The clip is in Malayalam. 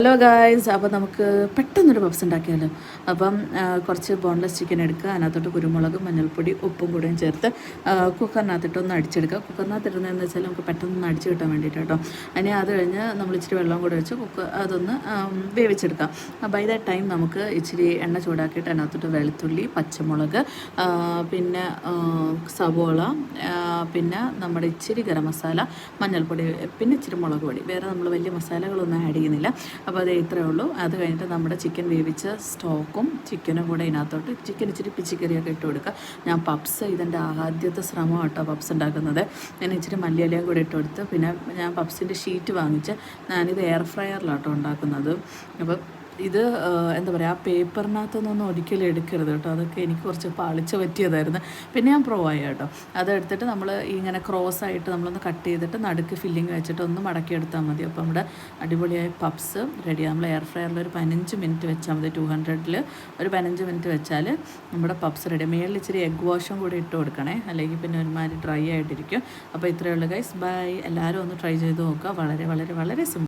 ഹലോ ഗായ്സ്, അപ്പോൾ നമുക്ക് പെട്ടെന്നൊരു പപ്സ് ഉണ്ടാക്കിയാലോ. അപ്പം കുറച്ച് ബോൺലെസ് ചിക്കൻ എടുക്കുക, അതിനകത്തോട്ട് കുരുമുളക്, മഞ്ഞൾപ്പൊടി, ഉപ്പും കൂടെയും ചേർത്ത് കുക്കറിനകത്തിട്ടൊന്ന് അടിച്ചെടുക്കുക. കുക്കറിനകത്തിടുന്നതെന്ന് വെച്ചാൽ നമുക്ക് പെട്ടെന്ന് അടിച്ച് കിട്ടാൻ വേണ്ടിയിട്ട് കേട്ടോ. അതിന് അത് കഴിഞ്ഞ് നമ്മൾ ഇച്ചിരി വെള്ളം കൂടെ വെച്ച് അതൊന്ന് വേവിച്ചെടുക്കാം. ബൈ ദ ടൈം നമുക്ക് ഇച്ചിരി എണ്ണ ചൂടാക്കിയിട്ട് അതിനകത്തോട്ട് വെളുത്തുള്ളി, പച്ചമുളക്, പിന്നെ സവോള, പിന്നെ നമ്മുടെ ഇച്ചിരി ഗരം മസാല, മഞ്ഞൾപ്പൊടി, പിന്നെ ഇച്ചിരി മുളക് പൊടി, വേറെ നമ്മൾ വലിയ മസാലകളൊന്നും ആഡ് ചെയ്യുന്നില്ല. അപ്പോൾ അത് ഇത്രയേ ഉള്ളൂ. അത് കഴിഞ്ഞിട്ട് നമ്മുടെ ചിക്കൻ വേവിച്ച സ്റ്റോക്കും ചിക്കനും കൂടെ ഇതിനകത്തോട്ട് ചിക്കൻ ഇച്ചിരി പിച്ചിക്കറിയൊക്കെ ഇട്ട് കൊടുക്കുക. ഞാൻ പപ്സ് ഇതെൻ്റെ ആദ്യത്തെ ശ്രമം കേട്ടോ പപ്സ് ഉണ്ടാക്കുന്നത്. ഞാൻ ഇച്ചിരി മല്ലിയിലയും കൂടെ ഇട്ട് കൊടുത്ത്, പിന്നെ ഞാൻ പപ്സിൻ്റെ ഷീറ്റ് വാങ്ങിച്ച് ഞാനിത് എയർ ഫ്രയറിലാട്ടോ ഉണ്ടാക്കുന്നത്. അപ്പോൾ ഇത് എന്താ പറയുക, ആ പേപ്പറിനകത്തൊന്നും ഒരിക്കലും എടുക്കരുത് കേട്ടോ. അതൊക്കെ എനിക്ക് കുറച്ച് പാളിച്ച പറ്റിയതായിരുന്നു. പിന്നെ ഞാൻ പ്രോ ആയി കേട്ടോ. അതെടുത്തിട്ട് നമ്മൾ ഇങ്ങനെ ക്രോസ് ആയിട്ട് നമ്മളൊന്ന് കട്ട് ചെയ്തിട്ട് നടുക്ക് ഫില്ലിങ് വെച്ചിട്ട് ഒന്ന് മടക്കിയെടുത്താൽ മതി. അപ്പോൾ നമ്മുടെ അടിപൊളിയായ പപ്സ് റെഡി. നമ്മൾ എയർ ഫ്രയറിൽ ഒരു 15 മിനിറ്റ് വെച്ചാൽ മതി. 200-ൽ ഒരു 15 മിനിറ്റ് വെച്ചാൽ നമ്മുടെ പപ്സ് റെഡി. മേളിൽ ഇച്ചിരി എഗ് വാഷും കൂടി ഇട്ട് കൊടുക്കണേ, അല്ലെങ്കിൽ പിന്നെ ഒരുമാതിരി ഡ്രൈ ആയിട്ടിരിക്കും. അപ്പോൾ ഇത്രയേ ഉള്ളൂ ഗൈസ്. ബൈ. എല്ലാവരും ഒന്ന് ട്രൈ ചെയ്ത് നോക്കുക. വളരെ വളരെ വളരെ സിമ്പിൾ.